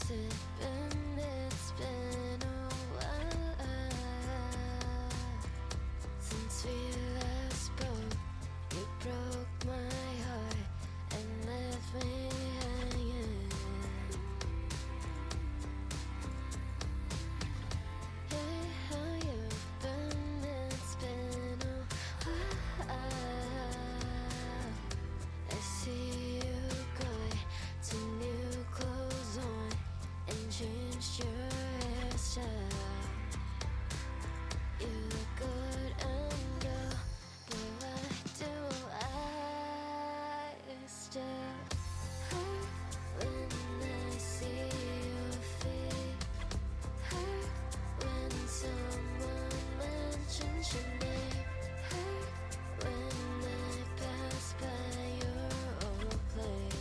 It's been a while since we last spoke. You broke my heart and left me hanging. Yeah, how you've been, it's been a while. I see you going to new clothes on and changed your hairstyle. You look good and girl, but why do I still hurt when I see your feet? Hurt when someone mentions your name. Hurt when I pass by your old place.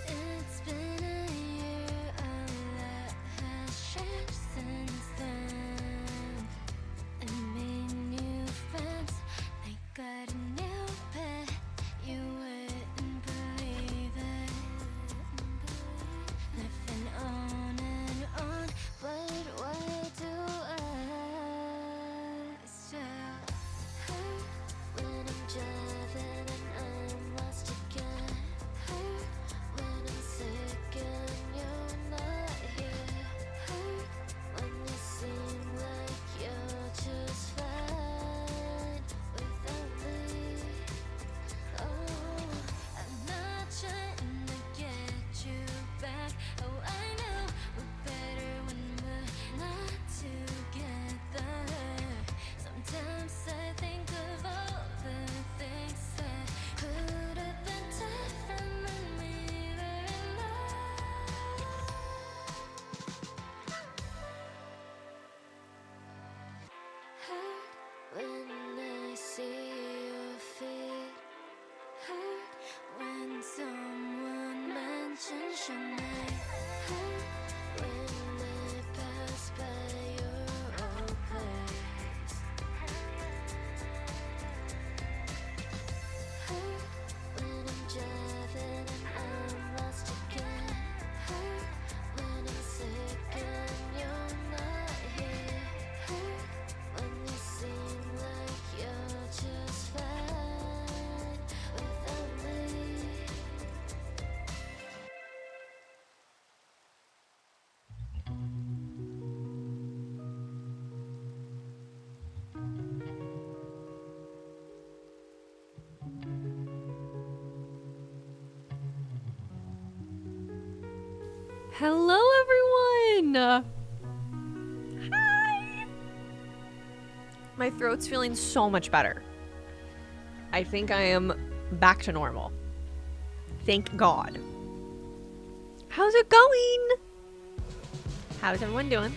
It's been a year, a lot has changed since then. I made new friends, I got a new pet. You wouldn't believe it. I've been on and on, but why do I still hurt when I'm driving and I'm lost again? Hurt when I'm sick and you're not here. Hurt when you seem like you're just fine without me. Oh, I'm not trying to get you back. Oh, I know we're better when we're not together. Sometimes I think of all the things that could have been different when we were in love. Hurt when I see your feet. Hurt when someone mentions your name. Hurt when I pass by your old place. Hurt when I'm driving and I'm lost again. Hurt when I'm sick and you're not here. Hurt when you seem like you're just fine without me. Hello, everyone! Hi! My throat's feeling so much better. I think I am back to normal. Thank God. How's it going? How's everyone doing?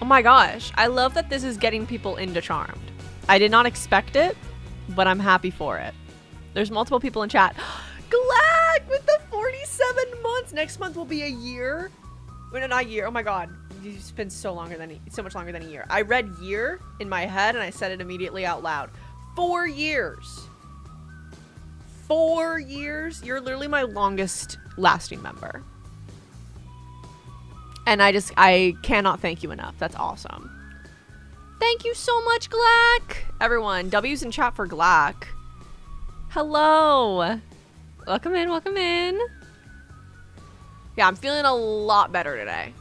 Oh my gosh, I love that this is getting people into Charmed. I did not expect it, but I'm happy for it. There's multiple people in chat. Glad with the 47 months. Next month will be a year. Wait, no, not a year. Oh my God. It's been so much longer than a year. I read year in my head and I said it immediately out loud. 4 years. 4 years. You're literally my longest lasting member. And I cannot thank you enough. That's awesome. Thank you so much, Glack. Everyone, W's in chat for Glack. Hello. Welcome in, welcome in. Yeah, I'm feeling a lot better today.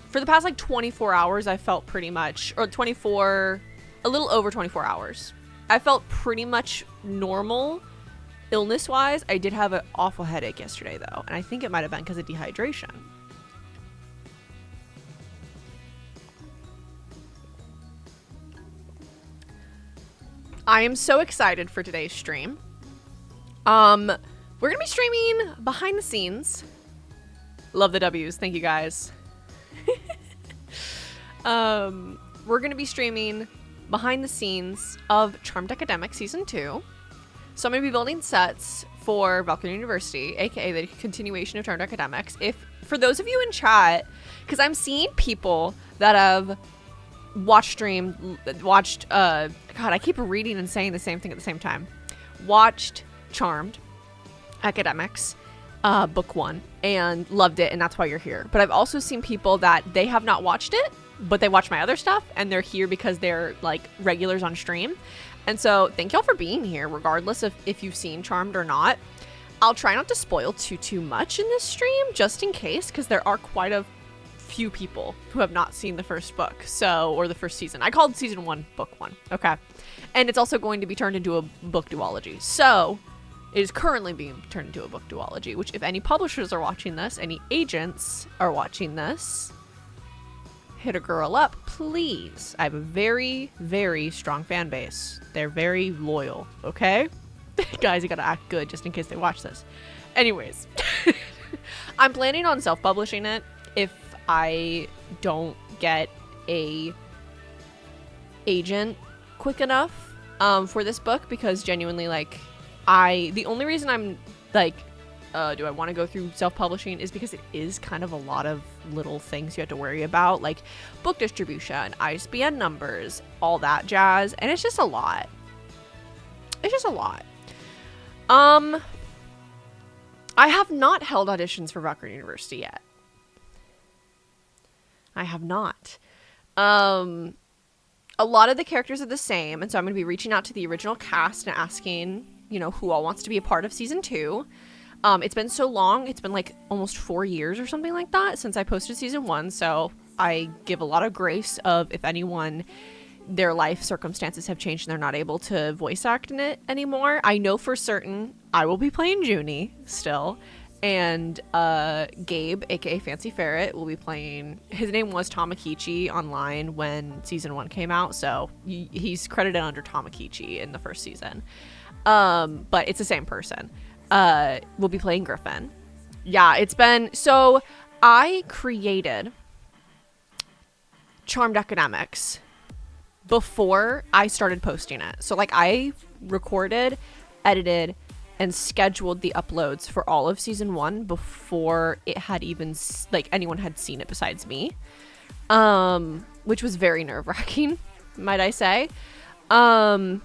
For the past like 24 hours, I felt pretty much, or a little over 24 hours. I felt pretty much normal illness-wise. I did have an awful headache yesterday though, and I think it might have been because of dehydration. I am so excited for today's stream. We're gonna be streaming behind the scenes. Love the W's, thank you guys. We're gonna be streaming behind the scenes of Charmed Academic Season 2. So I'm gonna be building sets for Valkareign University, aka the continuation of Charmed Academics. If for those of you in chat, because I'm seeing people that have watched, God, I keep reading and saying the same thing at the same time. Watched Charmed Academics, book 1, and loved it, and that's why you're here. But I've also seen people that they have not watched it, but they watch my other stuff, and they're here because they're like regulars on stream. And so thank y'all for being here, regardless of if you've seen Charmed or not. I'll try not to spoil too much in this stream, just in case, because there are quite a few people who have not seen the first book, or the first season. I called season 1 book 1, okay? And it's also going to be turned into a book duology. So it is currently being turned into a book duology, which if any publishers are watching this, any agents are watching this, hit a girl up, please. I have a very, very strong fan base. They're very loyal, okay? Guys, you gotta act good just in case they watch this. Anyways, I'm planning on self-publishing it if I don't get a agent quick enough for this book, because genuinely, like, the only reason I'm like, do I want to go through self-publishing is because it is kind of a lot of little things you have to worry about, like book distribution, ISBN numbers, all that jazz, and it's just a lot. It's just a lot. I have not held auditions for Valkareign University yet. I have not. A lot of the characters are the same, and so I'm going to be reaching out to the original cast and asking, you know, who all wants to be a part of season 2. It's been so long. It's been like almost 4 years or something like that since I posted season 1. So I give a lot of grace of if anyone, their life circumstances have changed and they're not able to voice act in it anymore. I know for certain I will be playing Junie still. And Gabe, aka Fancy Ferret, will be playing, his name was Tamakichi online when season 1 came out. So he's credited under Tamakichi in the first season. But it's the same person. Will be playing Griffin. Yeah, it's been, so I created Charmed Academics before I started posting it. So like I recorded, edited, and scheduled the uploads for all of season 1 before it had even, like, anyone had seen it besides me. Which was very nerve-wracking, might I say. The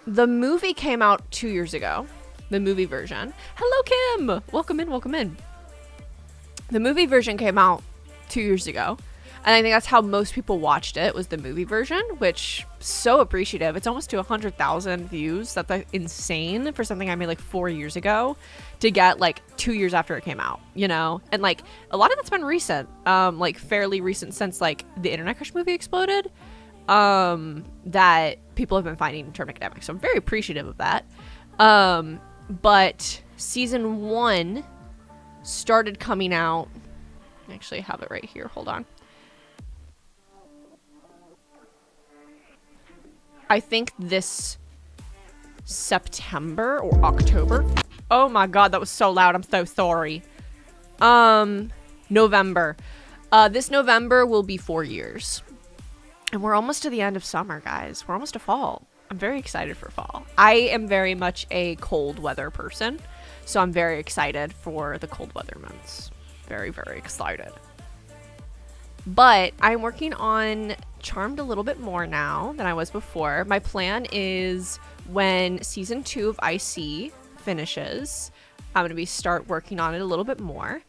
movie came out 2 years ago. The movie version. Hello, Kim! Welcome in, welcome in. The movie version came out 2 years ago. And I think that's how most people watched it, was the movie version, which, so appreciative. It's almost to 100,000 views. That's like insane for something I made like 4 years ago to get like 2 years after it came out, you know? And like a lot of that's been recent, like fairly recent since like the Internet Crush movie exploded, that people have been finding in Charmed Academics. So I'm very appreciative of that. But season 1 started coming out. I actually have it right here. Hold on. I think this September or October. Oh my god, that was so loud. I'm so sorry. November. This November will be 4 years. And we're almost to the end of summer, guys. We're almost to fall. I'm very excited for fall. I am very much a cold weather person, so I'm very excited for the cold weather months. Very, very excited. But I'm working on Charmed a little bit more now than I was before. My plan is when season 2 of IC finishes, I'm going to start working on it a little bit more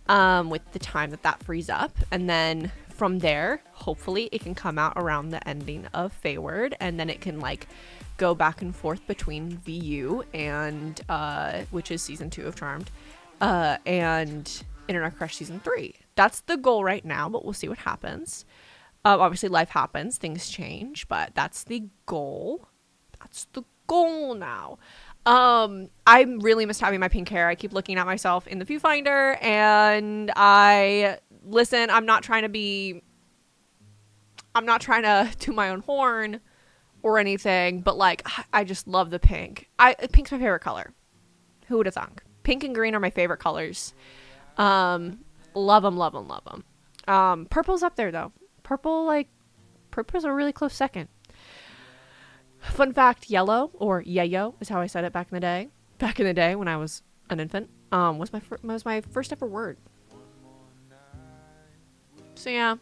with the time that frees up. And then from there, hopefully it can come out around the ending of Feyward, and then it can like go back and forth between VU and which is season 2 of Charmed, and Internet Crush season 3. That's the goal right now, but we'll see what happens. Obviously life happens, things change, but that's the goal. That's the goal now. I really missed having my pink hair. I keep looking at myself in the viewfinder, and I'm not trying to toot my own horn or anything, but like, I just love the pink. Pink's my favorite color. Who would have thunk? Pink and green are my favorite colors. Love them, love them, love them. Purple's up there though. Purple's a really close second. Fun fact, yellow, or yayo is how I said it back in the day. back in the day when I was an infant, was my first ever word. So yeah,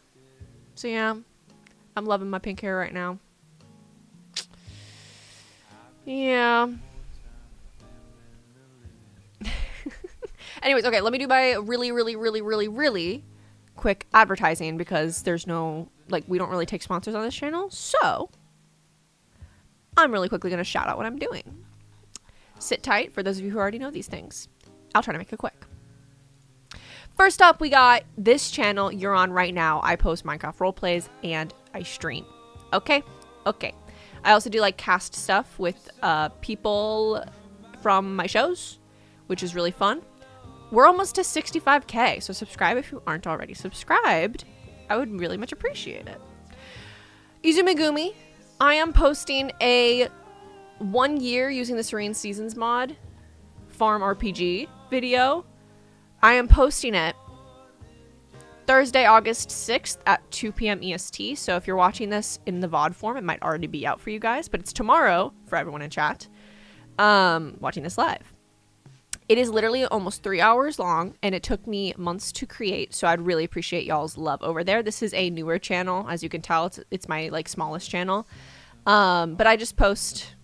I'm loving my pink hair right now. Yeah. Anyways, okay, let me do my really quick advertising because there's no, like, we don't really take sponsors on this channel. So, I'm really quickly going to shout out what I'm doing. Sit tight for those of you who already know these things. I'll try to make it quick. First up, we got this channel you're on right now. I post Minecraft roleplays and I stream. Okay? Okay. I also do, like, cast stuff with people from my shows, which is really fun. We're almost to 65K, so subscribe if you aren't already subscribed. I would really much appreciate it. Izumigumi, I am posting a 1 year using the Serene Seasons mod farm RPG video. I am posting it Thursday, August 6th at 2 p.m. EST. So if you're watching this in the VOD form, it might already be out for you guys, but it's tomorrow for everyone in chat watching this live. It is literally almost 3 hours long, and it took me months to create, so I'd really appreciate y'all's love over there. This is a newer channel. As you can tell, it's my, like, smallest channel. But I just post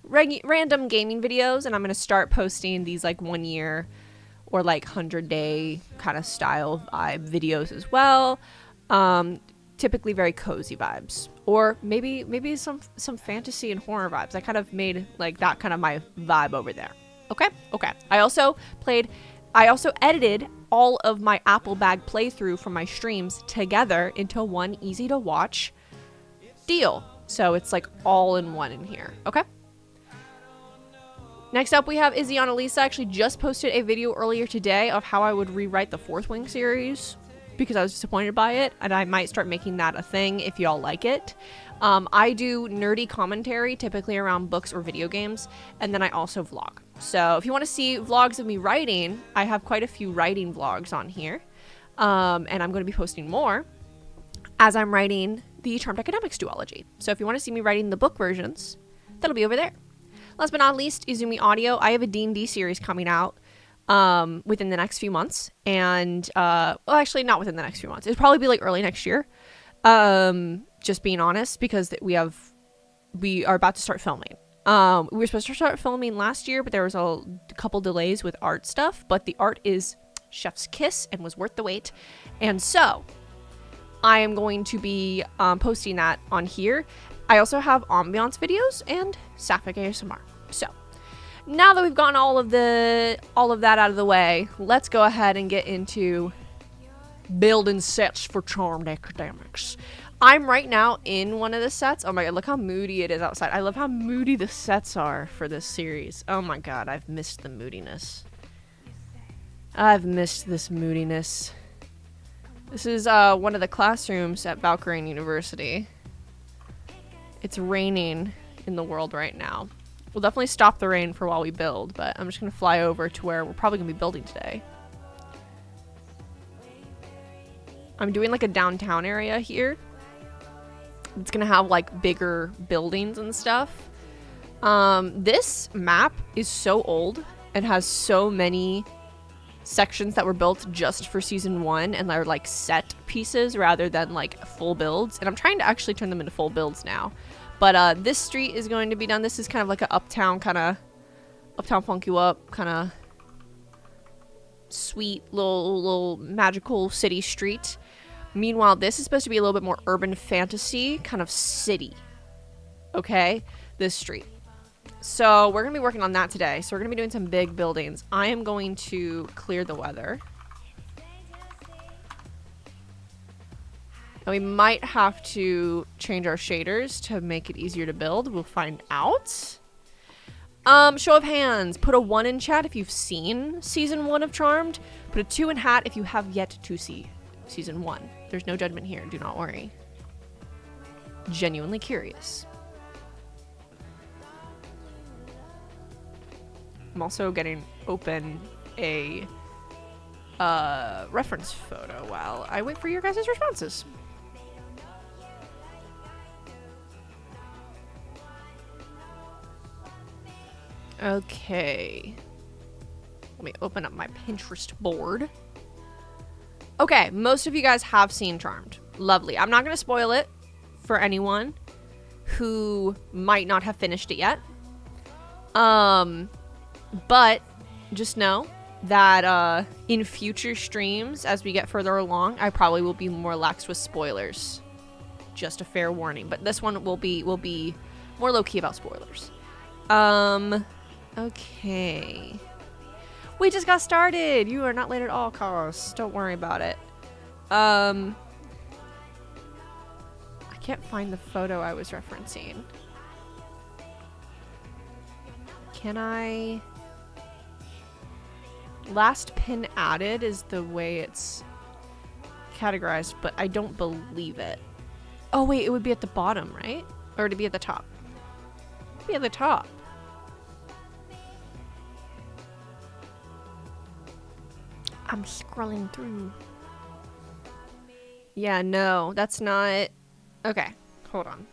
random gaming videos, and I'm going to start posting these, like, 1 year or, like, 100-day kind of style vibe videos as well. Typically very cozy vibes. Or maybe some fantasy and horror vibes. I kind of made, like, that kind of my vibe over there. Okay. I also edited all of my Apple bag playthrough from my streams together into one easy to watch deal. So it's like all in one in here. Okay. Next up, we have Izzy Annalisa. Actually just posted a video earlier today of how I would rewrite the Fourth Wing series because I was disappointed by it, and I might start making that a thing if y'all like it. I do nerdy commentary, typically around books or video games, and then I also vlog. So if you want to see vlogs of me writing, I have quite a few writing vlogs on here, and I'm going to be posting more as I'm writing the Charmed Academics duology. So if you want to see me writing the book versions, that'll be over there. Last but not least, Izumi Audio. I have a D&D series coming out within the next few months, and well, actually not within the next few months. It'll probably be like early next year. Just being honest, because we are about to start filming. We were supposed to start filming last year, but there was a couple delays with art stuff, but the art is chef's kiss and was worth the wait. And so I am going to be posting that on here. I also have ambiance videos and sapphic ASMR. So now that we've gotten all of that out of the way, let's go ahead and get into building sets for Charmed Academics. I'm right now in one of the sets. Oh my god, look how moody it is outside. I love how moody the sets are for this series. Oh my god, I've missed the moodiness. I've missed this moodiness. This is one of the classrooms at Valkareign University. It's raining in the world right now. We'll definitely stop the rain for while we build, but I'm just going to fly over to where we're probably going to be building today. I'm doing like a downtown area here. It's gonna have like bigger buildings and stuff. This map is so old and has so many sections that were built just for season 1 and they're like set pieces rather than like full builds. And I'm trying to actually turn them into full builds now. But this street is going to be done. This is kind of like an uptown funk you up kind of sweet little magical city street. Meanwhile, this is supposed to be a little bit more urban fantasy, kind of city. Okay? This street. So we're going to be working on that today. So we're going to be doing some big buildings. I am going to clear the weather. And we might have to change our shaders to make it easier to build. We'll find out. Show of hands. Put a 1 in chat if you've seen season 1 of Charmed. Put a 2 in hat if you have yet to see season 1. There's no judgment here. Do not worry. Genuinely curious. I'm also getting open a reference photo while I wait for your guys' responses. Okay. Let me open up my Pinterest board. Okay, most of you guys have seen Charmed. Lovely. I'm not going to spoil it for anyone who might not have finished it yet. But just know that in future streams, as we get further along, I probably will be more lax with spoilers. Just a fair warning. But this one will be more low-key about spoilers. Okay. We just got started. You are not late at all, Carlos. Don't worry about it. I can't find the photo I was referencing. Can I... Last pin added is the way it's categorized, but I don't believe it. Oh, wait, it would be at the bottom, right? Or would it be at the top? It would be at the top. I'm scrolling through. Yeah, no, that's not... Okay, hold on.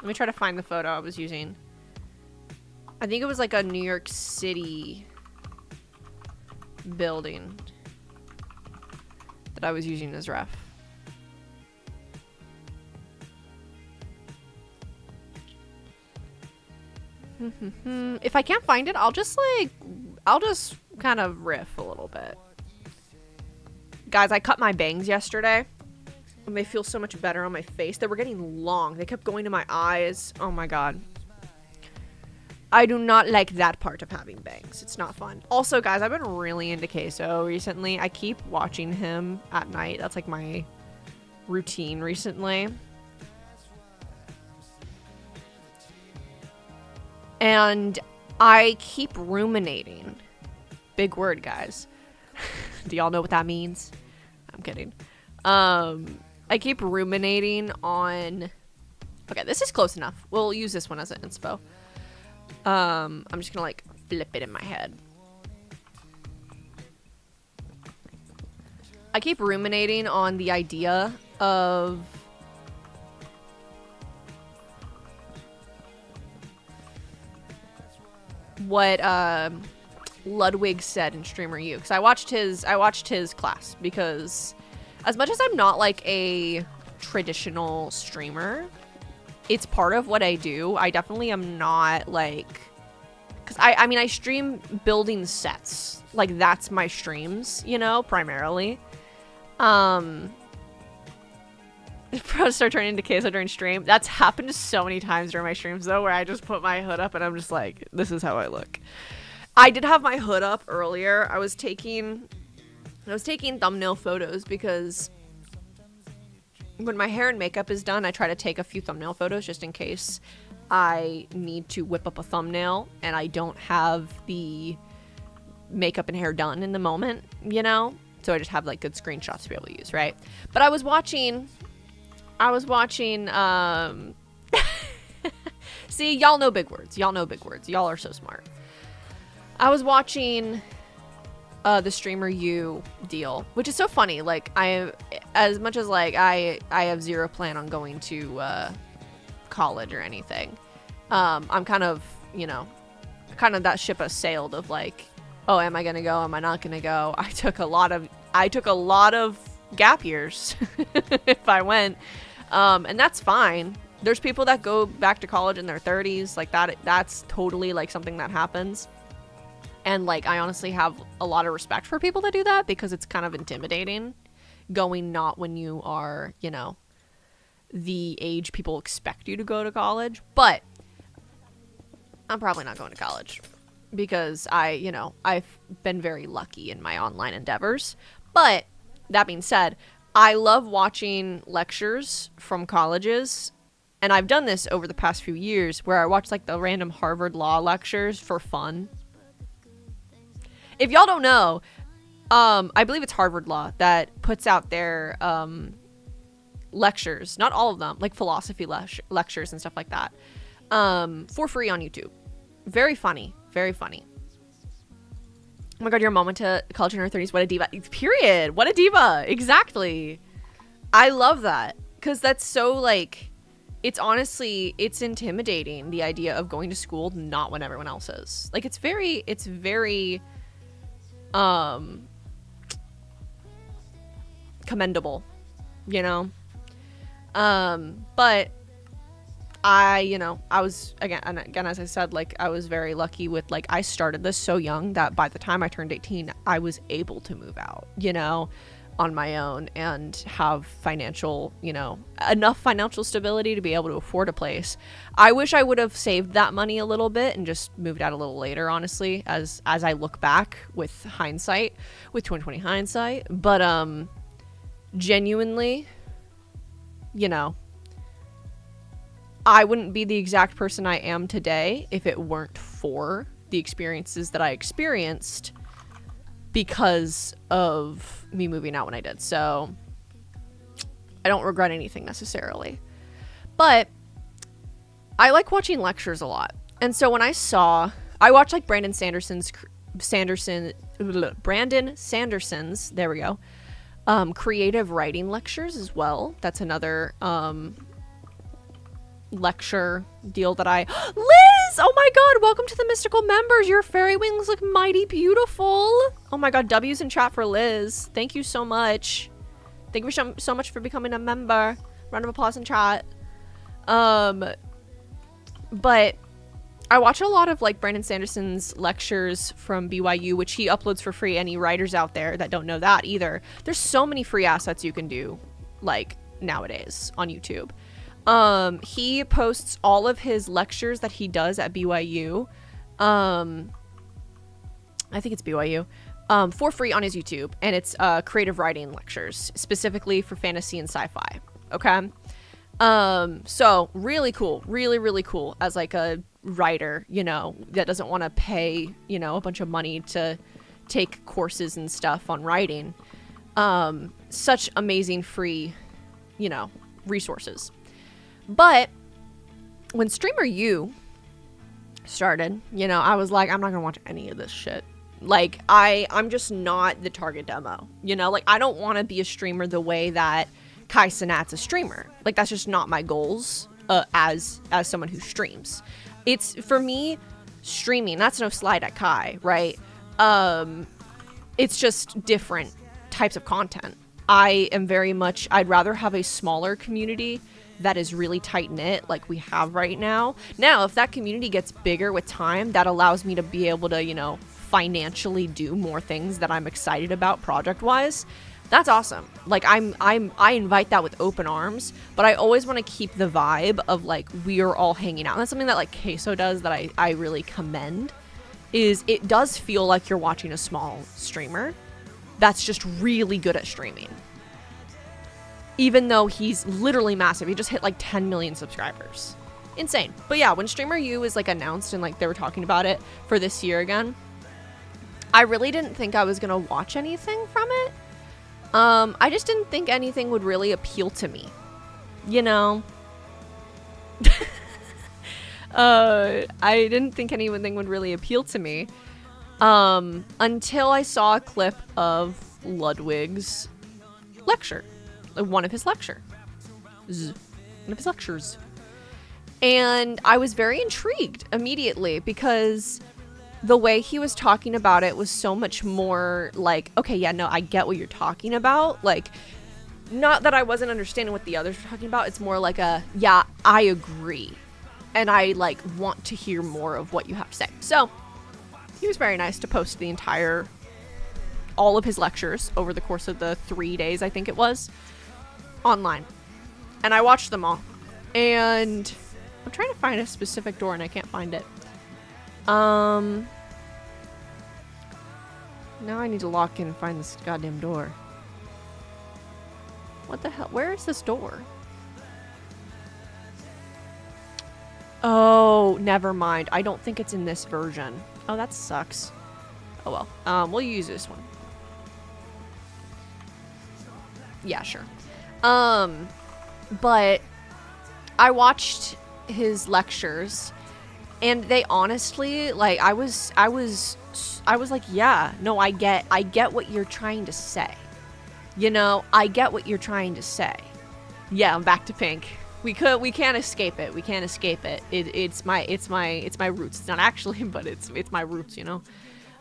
Let me try to find the photo I was using. I think it was like a New York City building that I was using as ref. If I can't find it, I'll just kind of riff a little bit. Guys, I cut my bangs yesterday, and they feel so much better on my face. They were getting long. They kept going to my eyes. Oh my god. I do not like that part of having bangs. It's not fun. Also, guys, I've been really into Queso recently. I keep watching him at night. That's like my routine recently. And I keep ruminating. Big word, guys. Do y'all know what that means? I'm kidding. I keep ruminating on... Okay, this is close enough. We'll use this one as an inspo. I'm just gonna like flip it in my head. I keep ruminating on the idea of what Ludwig said in Streamer U, because I watched his class, because as much as I'm not like a traditional streamer, it's part of what I do. I definitely am not like, because I mean I stream building sets, like that's my streams, you know, primarily. Pros start turning into queso during stream. That's happened so many times during my streams though, where I just put my hood up and I'm just like, this is how I look. I did have my hood up earlier. I was taking thumbnail photos because when my hair and makeup is done, I try to take a few thumbnail photos just in case I need to whip up a thumbnail and I don't have the makeup and hair done in the moment, you know? So I just have like good screenshots to be able to use, right? But I was watching see, y'all know big words. Y'all know big words. Y'all are so smart. I was watching the Streamer U deal, which is so funny. Like, as much as like I have zero plan on going to college or anything. I'm kind of, you know, that ship has sailed of like, oh, am I gonna go? Am I not gonna go? I took a lot of gap years if I went, and that's fine. There's people that go back to college in their 30s, like that's totally like something that happens. And like, I honestly have a lot of respect for people that do that, because it's kind of intimidating going not when you are, you know, the age people expect you to go to college. But I'm probably not going to college because I've been very lucky in my online endeavors. But that being said, I love watching lectures from colleges. And I've done this over the past few years where I watch like the random Harvard law lectures for fun. If y'all don't know, I believe it's Harvard Law that puts out their lectures, not all of them, like philosophy lectures and stuff like that, for free on YouTube. Very funny. Very funny. Oh my god, your mom went to college in her 30s. What a diva. Period. What a diva. Exactly. I love that. Because that's so, like, it's intimidating, the idea of going to school not when everyone else is. Like, it's very commendable, you know. But I was again, as I said, like, I was very lucky with, like, I started this so young that by the time I turned 18, I was able to move out, you know, on my own and have financial, you know, enough financial stability to be able to afford a place. I wish I would have saved that money a little bit and just moved out a little later, honestly, as I look back with hindsight, with 2020 hindsight. But genuinely, you know, I wouldn't be the exact person I am today if it weren't for the experiences that I experienced because of me moving out when I did. So I don't regret anything necessarily. But I like watching lectures a lot. And so when I watched like Brandon Sanderson's, there we go, creative writing lectures as well. That's another lecture deal that Liz, oh my god, welcome to the mystical members. Your fairy wings look mighty beautiful. Oh my god, W's in chat for Liz. Thank you so much. Thank you so much for becoming a member. Round of applause in chat. But I watch a lot of like Brandon Sanderson's lectures from BYU, which he uploads for free. Any writers out there that don't know that either, there's so many free assets you can do like nowadays on YouTube. He posts all of his lectures that he does at BYU. I think it's BYU, for free on his YouTube, and it's creative writing lectures specifically for fantasy and sci-fi. Okay. So really cool, really cool as like a writer, you know, that doesn't want to pay, you know, a bunch of money to take courses and stuff on writing. Such amazing free, you know, resources. But when Streamer U started, you know, I was like, I'm not gonna watch any of this shit. Like, I'm just not the target demo, you know? Like, I don't want to be a streamer the way that Kai Cenat's a streamer. Like, that's just not my goals as someone who streams. It's, for me, streaming, that's no slide at Kai, right? It's just different types of content. I am very much, I'd rather have a smaller community that is really tight-knit like we have right now. Now, if that community gets bigger with time, that allows me to be able to, you know, financially do more things that I'm excited about project-wise. That's awesome. Like, I invite that with open arms, but I always want to keep the vibe of like we are all hanging out. And that's something that like Queso does that I really commend, is it does feel like you're watching a small streamer that's just really good at streaming. Even though he's literally massive. He just hit like 10 million subscribers. Insane. But yeah, when Streamer U is like announced and like they were talking about it for this year again, I really didn't think I was gonna watch anything from it. I just didn't think anything would really appeal to me. You know? I didn't think anything would really appeal to me. Until I saw a clip of Ludwig's lecture. One of his lectures. And I was very intrigued immediately because the way he was talking about it was so much more like, okay, yeah, no, I get what you're talking about. Like, not that I wasn't understanding what the others were talking about. It's more like yeah, I agree. And I like want to hear more of what you have to say. So he was very nice to post all of his lectures over the course of the 3 days, I think it was, online. And I watched them all. And I'm trying to find a specific door and I can't find it. Now I need to lock in and find this goddamn door. What the hell? Where is this door? Oh, never mind. I don't think it's in this version. Oh, that sucks. Oh well. We'll use this one. Yeah, sure. But I watched his lectures and they honestly, like, I was like, yeah, no, I get what you're trying to say. You know, I get what you're trying to say. Yeah, I'm back to pink. We can't escape it. We can't escape it. It's my roots. It's not actually, but it's my roots, you know.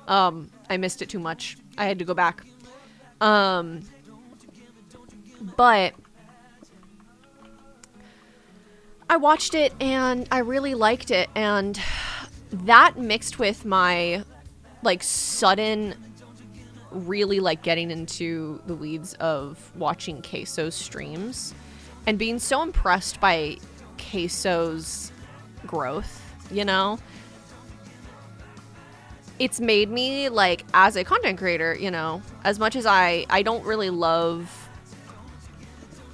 I missed it too much. I had to go back. But I watched it and I really liked it, and that mixed with my like sudden really like getting into the weeds of watching Queso's streams and being so impressed by Queso's growth, you know? It's made me like, as a content creator, you know, as much as I don't really love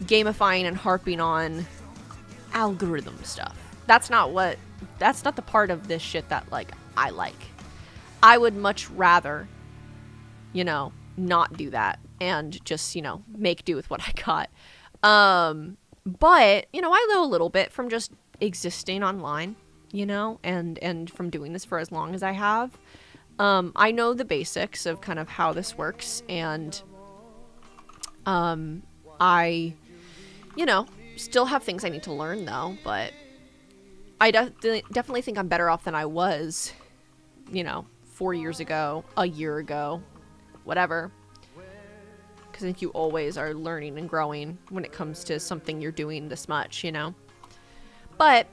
gamifying and harping on algorithm stuff. That's not the part of this shit that like I like. I would much rather, you know, not do that and just, you know, make do with what I got. But, you know, I know a little bit from just existing online, you know, and from doing this for as long as I have. I know the basics of kind of how this works, and I, you know, still have things I need to learn though, but I definitely think I'm better off than I was, you know, 4 years ago, a year ago, whatever. Because I think you always are learning and growing when it comes to something you're doing this much, you know. But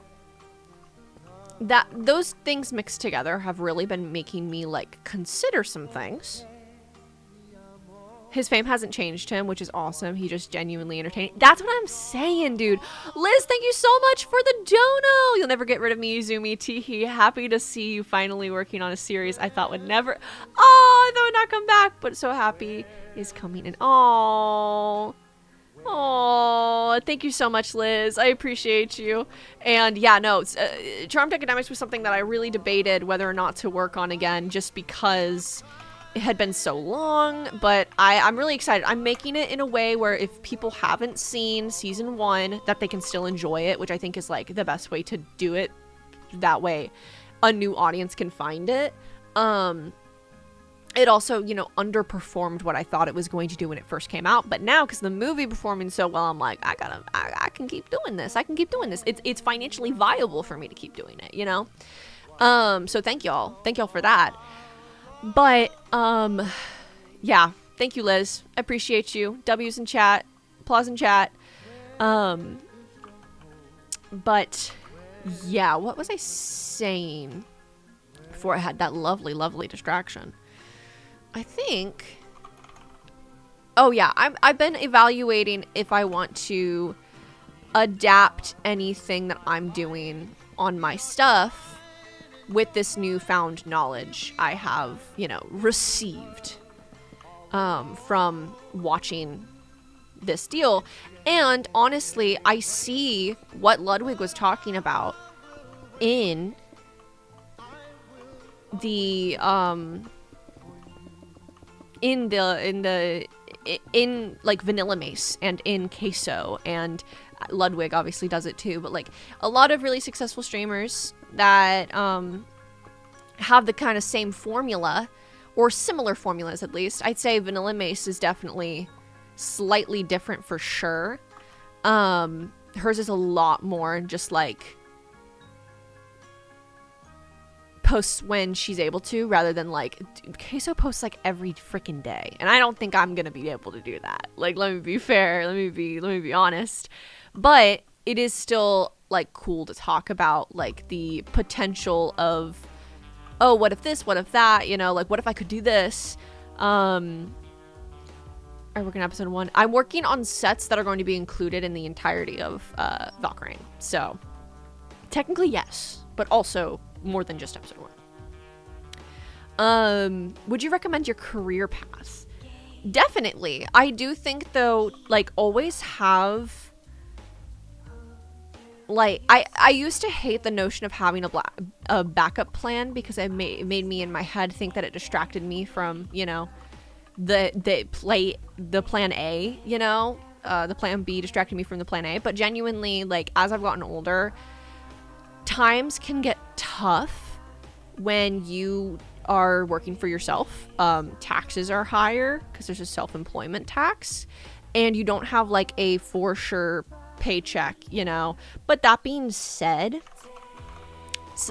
those things mixed together have really been making me like consider some things. His fame hasn't changed him, which is awesome. He just genuinely entertaining. That's what I'm saying, dude. Liz, thank you so much for the dono. You'll never get rid of me, Izumi. Teehee. Happy to see you finally working on a series I thought would never... Oh, that would not come back, but so happy is coming in. Oh, thank you so much, Liz. I appreciate you. And yeah, no, Charmed Academics was something that I really debated whether or not to work on again, just because it had been so long, but I'm really excited. I'm making it in a way where if people haven't seen season 1, that they can still enjoy it, which I think is like the best way to do it. That way a new audience can find it. It also, you know, underperformed what I thought it was going to do when it first came out. But now, because the movie performing so well, I'm like, I can keep doing this. I can keep doing this. It's financially viable for me to keep doing it, you know? So thank y'all. Thank y'all for that. But, yeah. Thank you, Liz. I appreciate you. W's in chat. Applause in chat. But, yeah. What was I saying before I had that lovely, lovely distraction? I think... Oh, yeah. I've been evaluating if I want to adapt anything that I'm doing on my stuff with this newfound knowledge I have, you know, received from watching this deal. And honestly, I see what Ludwig was talking about in the in like Vanilla Mace and in Queso, and Ludwig obviously does it too, but like a lot of really successful streamers that have the kind of same formula or similar formulas, at least. I'd say Vanilla Mace is definitely slightly different for sure. Hers is a lot more just like posts when she's able to, rather than like Queso posts like every freaking day, and I don't think I'm gonna be able to do that. Like, let me be fair, let me be honest, but it is still like cool to talk about like the potential of, oh, what if this, what if that, you know, like what if I could do this. I work on episode 1. I'm working on sets that are going to be included in the entirety of Valkareign, so technically yes, but also more than just episode 1. Would you recommend your career path? Definitely. I do think though, like, always have, like, I used to hate the notion of having a backup plan, because it made me in my head think that it distracted me from, you know, the plan A, you know, the plan B distracted me from the plan A. But genuinely, like, as I've gotten older, times can get tough when you are working for yourself. Taxes are higher because there's a self-employment tax, and you don't have like a for sure paycheck, you know. But that being said,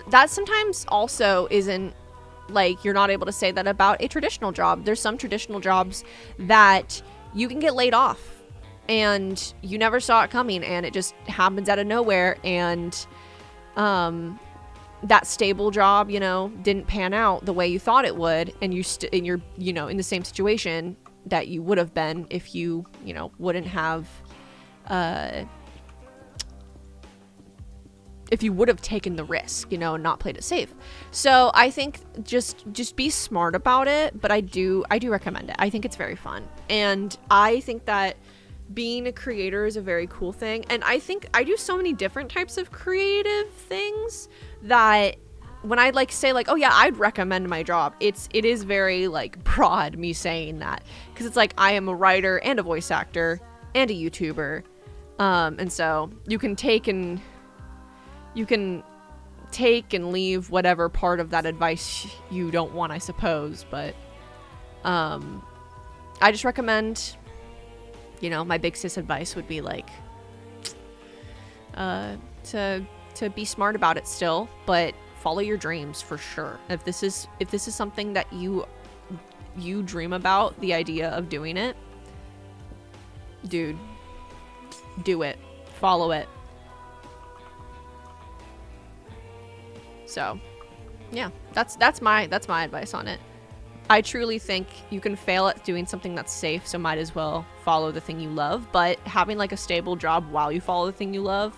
that sometimes also isn't Like, you're not able to say that about a traditional job. There's some traditional jobs that you can get laid off and you never saw it coming, and it just happens out of nowhere, and that stable job, you know, didn't pan out the way you thought it would, and you're, you know, in the same situation that you would have been if you, you know, wouldn't have if you would have taken the risk, you know, and not played it safe. So I think just be smart about it, but I do recommend it. I think it's very fun, and I think that being a creator is a very cool thing. And I think I do so many different types of creative things that when I like say like, oh yeah, I'd recommend my job, it is very like broad, me saying that, because it's like I am a writer and a voice actor and a YouTuber, and so you can take and leave whatever part of that advice you don't want, I suppose. But I just recommend, you know, my big sis advice would be like to be smart about it still, but follow your dreams for sure. If this is something that you dream about, the idea of doing it, dude, do it. Follow it. So, yeah, that's my advice on it. I truly think you can fail at doing something that's safe, so might as well follow the thing you love. But having like a stable job while you follow the thing you love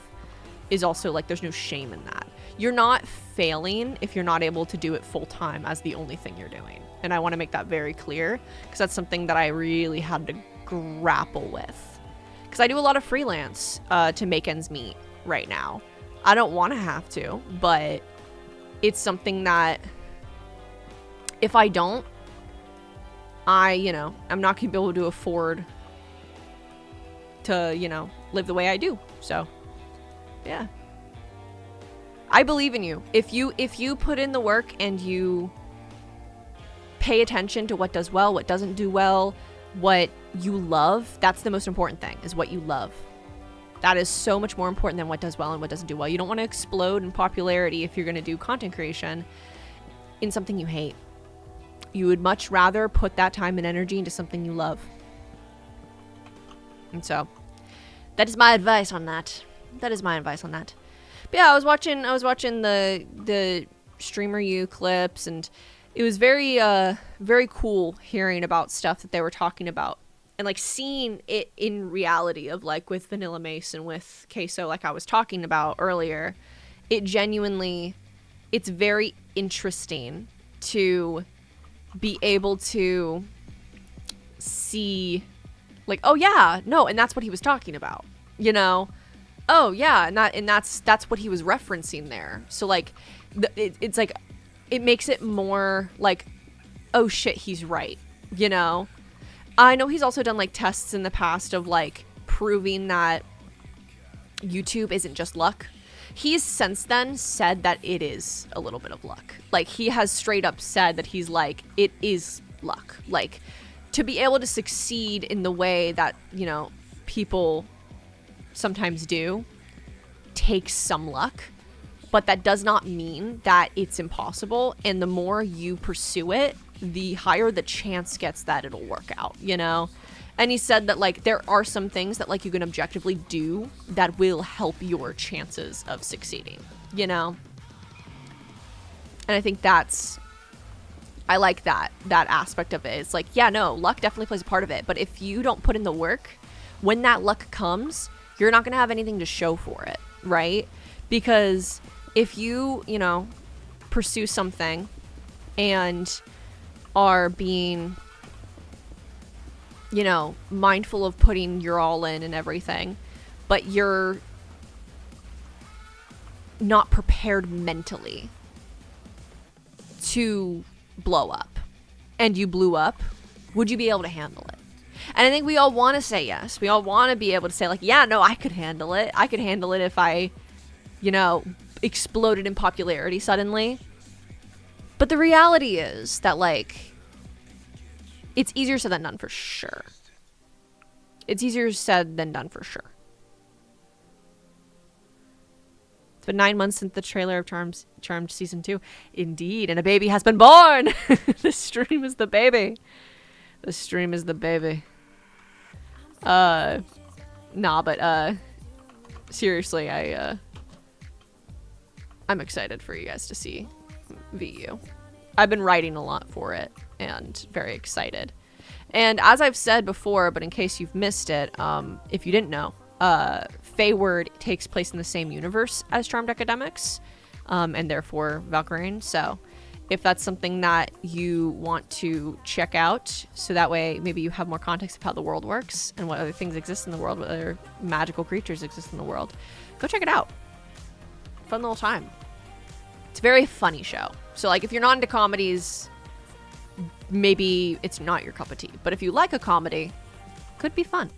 is also like, there's no shame in that. You're not failing if you're not able to do it full time as the only thing you're doing. And I want to make that very clear, because that's something that I really had to grapple with. Because I do a lot of freelance to make ends meet right now. I don't want to have to, but it's something that if I don't, I'm not going to be able to afford to, you know, live the way I do. So, yeah. I believe in you. If you put in the work and you pay attention to what does well, what doesn't do well, what you love, that's the most important thing, is what you love. That is so much more important than what does well and what doesn't do well. You don't want to explode in popularity if you're going to do content creation in something you hate. You would much rather put that time and energy into something you love. And so, that is my advice on that. But yeah, I was watching the Streamer U clips, and it was very very cool hearing about stuff that they were talking about, and like seeing it in reality of like with Vanilla Mace and with Queso, like I was talking about earlier. It's very interesting to be able to see like, oh yeah, no, and that's what he was talking about, you know? Oh yeah, and that's what he was referencing there. So like it's like it makes it more like, oh shit, he's right, you know? I know he's also done like tests in the past of like proving that YouTube isn't just luck. He's since then said that it is a little bit of luck. Like, he has straight up said that he's like, it is luck. Like, to be able to succeed in the way that, you know, people sometimes do takes some luck. But that does not mean that it's impossible. And the more you pursue it, the higher the chance gets that it'll work out, you know? And he said that, like, there are some things that, like, you can objectively do that will help your chances of succeeding, you know? And I think I like that aspect of it. It's like, yeah, no, luck definitely plays a part of it. But if you don't put in the work, when that luck comes, you're not going to have anything to show for it, right? Because if you, you know, pursue something and are being, you know, mindful of putting your all in and everything, but you're not prepared mentally to blow up, and you blew up, would you be able to handle it? And I think we all want to say yes. We all want to be able to say, like, yeah, no, I could handle it. I could handle it if I, you know, exploded in popularity suddenly. But the reality is that, like, it's easier said than done for sure. It's easier said than done for sure. It's been 9 months since the trailer of Charmed season 2. Indeed, and a baby has been born. The stream is the baby. The stream is the baby. Nah, but seriously, I'm excited for you guys to see VU. I've been writing a lot for it and very excited. And as I've said before, but in case you've missed it, if you didn't know, Feyward takes place in the same universe as Charmed Academics, and therefore Valkareign. So if that's something that you want to check out, so that way maybe you have more context of how the world works and what other things exist in the world, what other magical creatures exist in the world, go check it out. Fun little time. It's a very funny show. So like if you're not into comedies, maybe it's not your cup of tea. But if you like a comedy, could be fun.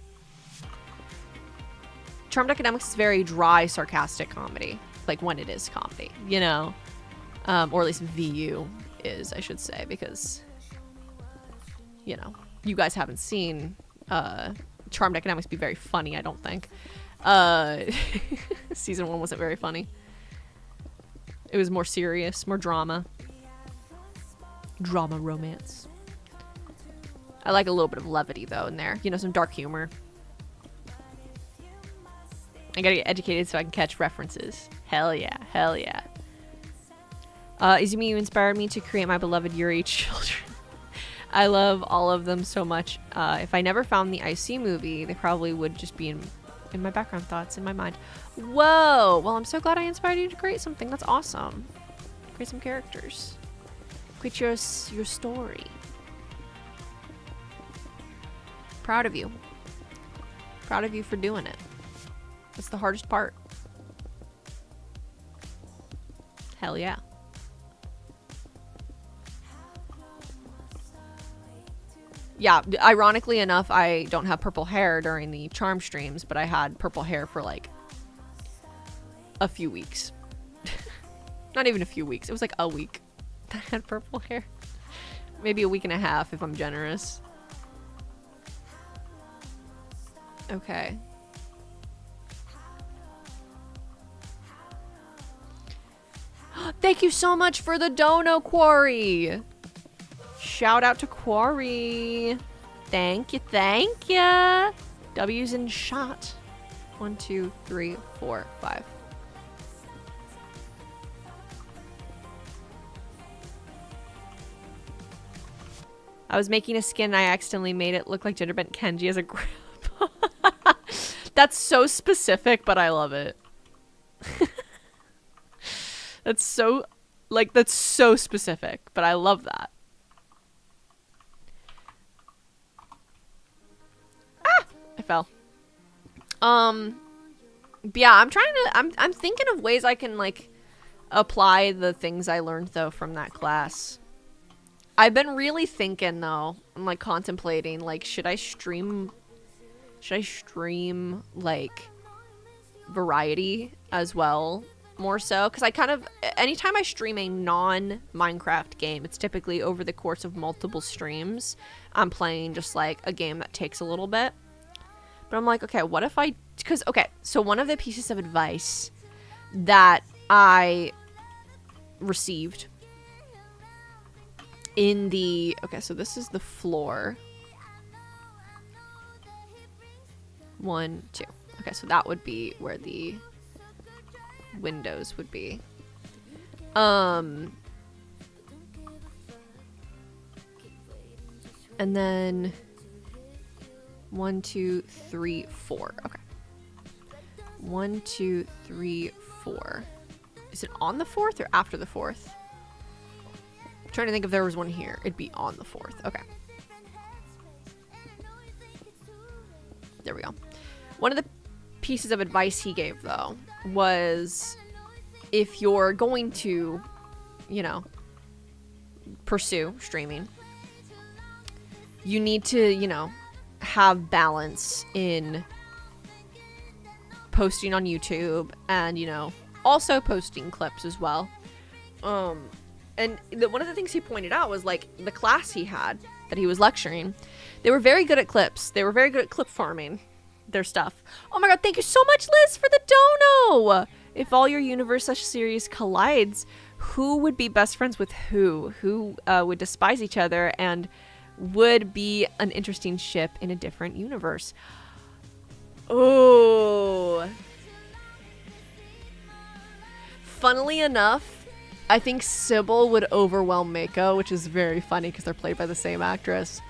Charmed Academics is very dry, sarcastic comedy. Like when it is comedy, you know? Or at least VU is, I should say, because, you know, you guys haven't seen Charmed Academics be very funny, I don't think. Season 1 wasn't very funny. It was more serious, more drama. Drama romance. I like a little bit of levity, though, in there. You know, some dark humor. I gotta get educated so I can catch references. Hell yeah, hell yeah. Izumi, you inspired me to create my beloved Yuri children. I love all of them so much. If I never found the IC movie, they probably would just be in my background thoughts, in my mind. Whoa! Well, I'm so glad I inspired you to create something. That's awesome. Create some characters. Create your story. Proud of you. Proud of you for doing it. That's the hardest part. Hell yeah. Yeah, ironically enough, I don't have purple hair during the Charm streams, but I had purple hair for like a few weeks. Not even a few weeks. It was like a week that I had purple hair. Maybe a week and a half if I'm generous. Okay. Thank you so much for the dono, Quarry. Shout out to Quarry. Thank you, thank you. W's in shot. 1, 2, 3, 4, 5. I was making a skin and I accidentally made it look like Genderbent Kenji as a grandpa. That's so specific, but I love it. That's so specific, but I love that. Ah! I fell. But yeah, I'm thinking of ways I can, like, apply the things I learned, though, from that class. I've been really thinking, though, I'm, like, contemplating, like, should I stream, like, variety as well? More so, because I kind of, anytime I stream a non-Minecraft game, it's typically over the course of multiple streams. I'm playing just like a game that takes a little bit. But I'm like, okay, what if I, because, okay, so one of the pieces of advice that I received in the, okay, so this is the floor. 1, 2. Okay, so that would be where the windows would be. And then 1, 2, 3, 4. Okay. 1, 2, 3, 4. Is it on the 4th or after the 4th? I'm trying to think if there was one here. It'd be on the 4th. Okay. There we go. One of the pieces of advice he gave, though, was if you're going to, you know, pursue streaming, you need to, you know, have balance in posting on YouTube and, you know, also posting clips as well. And one of the things he pointed out was, like, the class he had that he was lecturing, they were very good at clips. They were very good at clip farming their stuff. Oh my god, thank you so much, Liz, for the dono! if all your universe slash series collides, who would be best friends with who? Who would despise each other and would be an interesting ship in a different universe? Oh. Funnily enough, I think Sybil would overwhelm Mako, which is very funny because they're played by the same actress.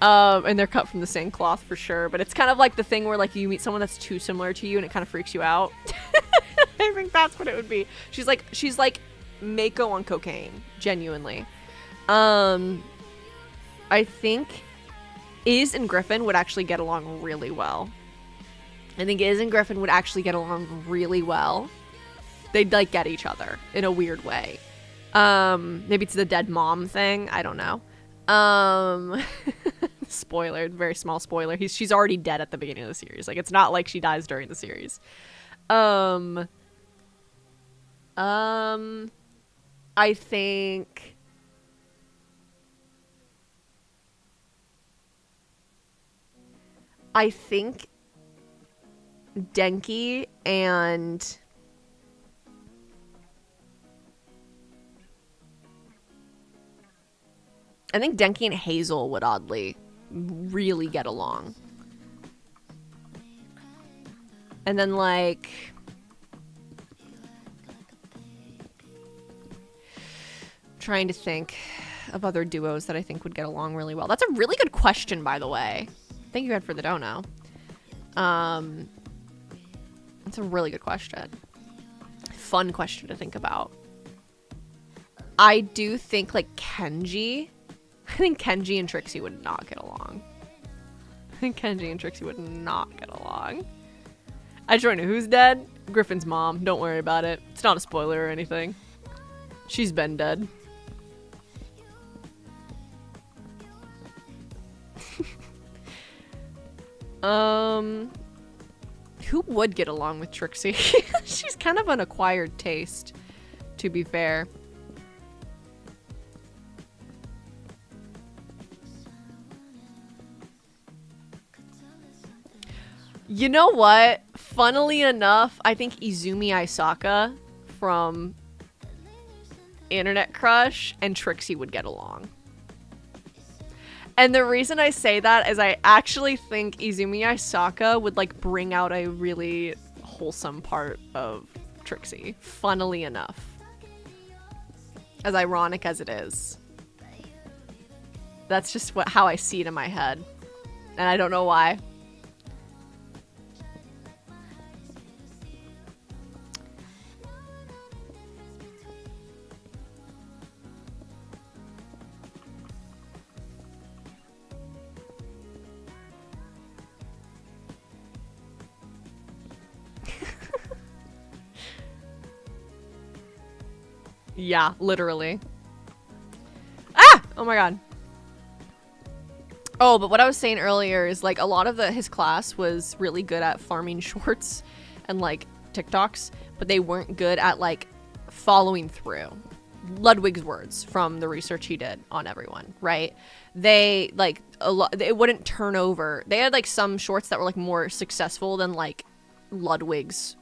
And they're cut from the same cloth for sure. But it's kind of like the thing where like you meet someone that's too similar to you and it kind of freaks you out. I think that's what it would be. She's like Mako on cocaine, genuinely. I think Iz and Griffin would actually get along really well. I think Iz and Griffin would actually get along really well. They'd like get each other in a weird way. Maybe it's the dead mom thing. I don't know. Spoiler, very small spoiler. She's already dead at the beginning of the series. Like it's not like she dies during the series. I think Denki and Hazel would oddly really get along. And then like trying to think of other duos that I think would get along really well. That's a really good question, by the way. Thank you, Ed, for the dono. That's a really good question. Fun question to think about. I do think like Kenji. I think Kenji and Trixie would not get along. I just want to know who's dead. Griffin's mom. Don't worry about it. It's not a spoiler or anything. She's been dead. Who would get along with Trixie? She's kind of an acquired taste, to be fair. You know what? Funnily enough, I think Izumi Aisaka from Internet Crush and Trixie would get along. And the reason I say that is I actually think Izumi Aisaka would like bring out a really wholesome part of Trixie. Funnily enough. As ironic as it is. That's just how I see it in my head. And I don't know why. Yeah, literally. Ah! Oh my god. Oh, but what I was saying earlier is like a lot of his class was really good at farming shorts and like TikToks, but they weren't good at like following through. Ludwig's words from the research he did on everyone, right? They like it wouldn't turn over. They had like some shorts that were like more successful than like Ludwig's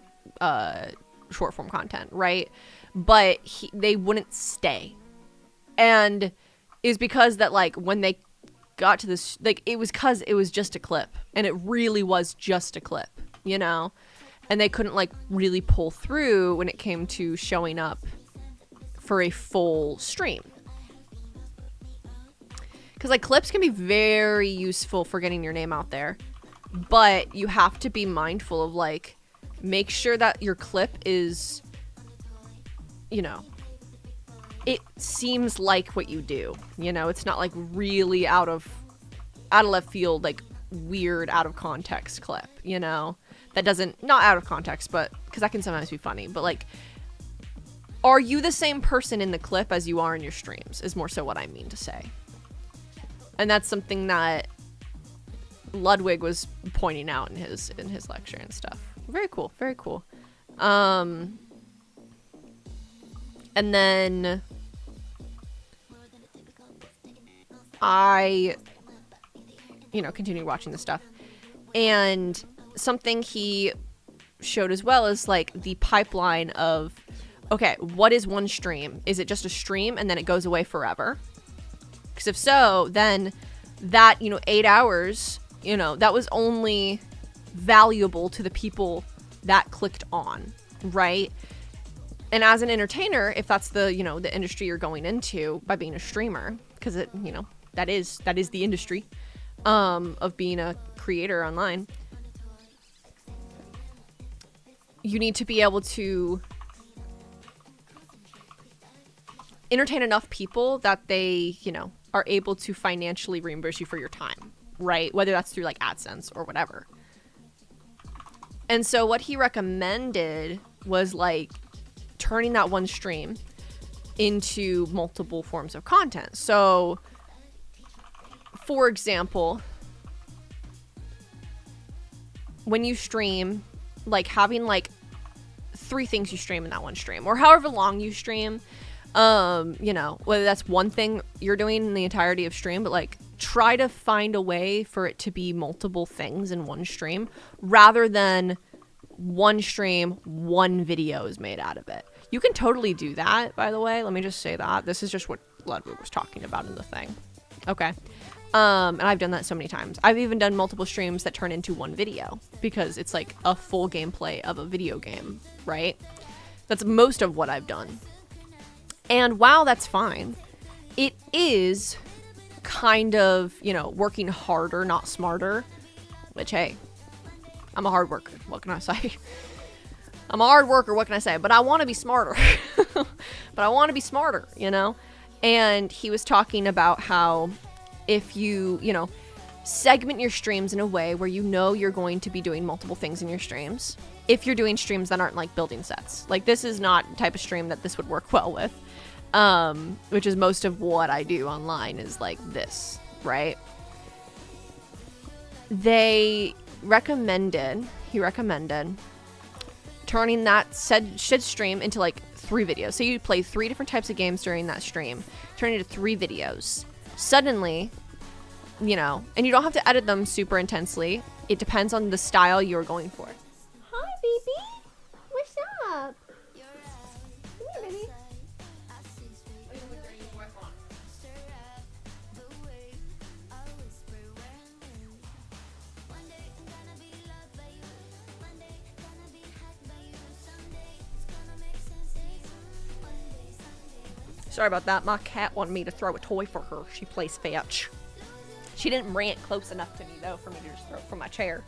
short form content, right? But they wouldn't stay. And is because that like when they got to this, like it was because it was just a clip, and it really was just a clip, you know? And they couldn't like really pull through when it came to showing up for a full stream. Because like clips can be very useful for getting your name out there, but you have to be mindful of like, make sure that your clip is, you know, it seems like what you do, you know, it's not like really out of left field, like weird out of context clip, you know, that doesn't, not out of context, but because that can sometimes be funny, but like, are you the same person in the clip as you are in your streams is more so what I mean to say. And that's something that Ludwig was pointing out in his lecture and stuff. Very cool, very cool. And then I, you know, continued watching this stuff. And something he showed as well is like the pipeline of, okay, what is one stream? Is it just a stream and then it goes away forever? Because if so, then that, 8 hours, that was only valuable to the people that clicked on, right? And as an entertainer, if that's the, the industry you're going into by being a streamer, because it, that is the industry of being a creator online, you need to be able to entertain enough people that they, are able to financially reimburse you for your time, right? Whether that's through like AdSense or whatever. And so what he recommended was like turning that one stream into multiple forms of content. So, for example, when you stream, like having like 3 things you stream in that one stream, or however long you stream, whether that's one thing you're doing in the entirety of stream, but like try to find a way for it to be multiple things in one stream rather than one stream, one video is made out of it. You can totally do that, by the way. Let me just say that. This is just what Ludwig was talking about in the thing. Okay. And I've done that so many times. I've even done multiple streams that turn into one video because it's like a full gameplay of a video game, right? That's most of what I've done. And while that's fine, it is kind of, working harder, not smarter, which, hey, I'm a hard worker. What can I say? I'm a hard worker. What can I say? But I want to be smarter. And he was talking about how if you, segment your streams in a way where you're going to be doing multiple things in your streams. If you're doing streams that aren't like building sets. Like this is not the type of stream that this would work well with. Which is most of what I do online is like this, right? He recommended turning that said stream into like 3 videos. So you play 3 different types of games during that stream, turn it into 3 videos. Suddenly, and you don't have to edit them super intensely. It depends on the style you're going for. Hi, baby. What's up? Come here, baby. Sorry about that. My cat wanted me to throw a toy for her. She plays fetch. She didn't rant close enough to me, though, for me to just throw it from my chair.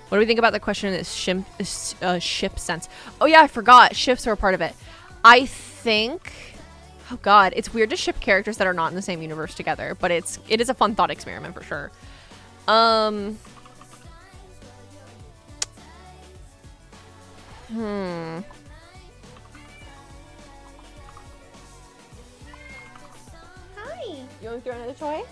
What do we think about the question is ship sense? Oh, yeah, I forgot. Ships are a part of it. I think... Oh, God. It's weird to ship characters that are not in the same universe together, but it is a fun thought experiment for sure. Hi. You want to throw another toy?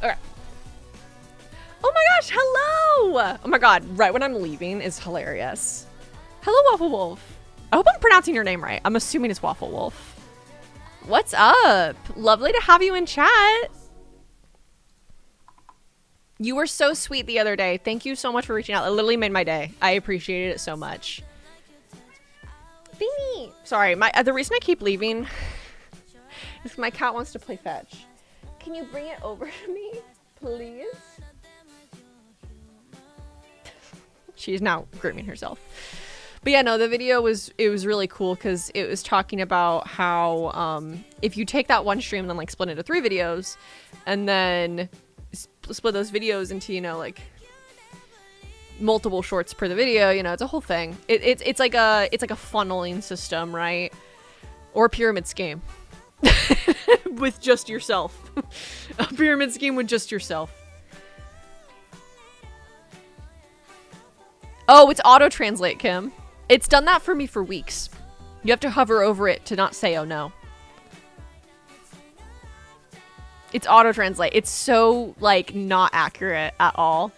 Okay. Oh my gosh, hello! Oh my god, right when I'm leaving is hilarious. Hello, Waffle Wolf. I hope I'm pronouncing your name right. I'm assuming it's Waffle Wolf. What's up? Lovely to have you in chat. You were so sweet the other day. Thank you so much for reaching out. It literally made my day. I appreciated it so much. Thingy. Sorry, the reason I keep leaving is my cat wants to play fetch. Can you bring it over to me, please? She's now grooming herself. But yeah, no, the video was really cool because it was talking about how if you take that one stream and then like split it into 3 videos and then split those videos into, like multiple shorts per the video, it's a whole thing. It's like a funneling system, right? Or a pyramid scheme. With just yourself. A pyramid scheme with just yourself. Oh, it's auto-translate, Kim. It's done that for me for weeks. You have to hover over it to not say, oh no. It's auto-translate. It's so, like, not accurate at all.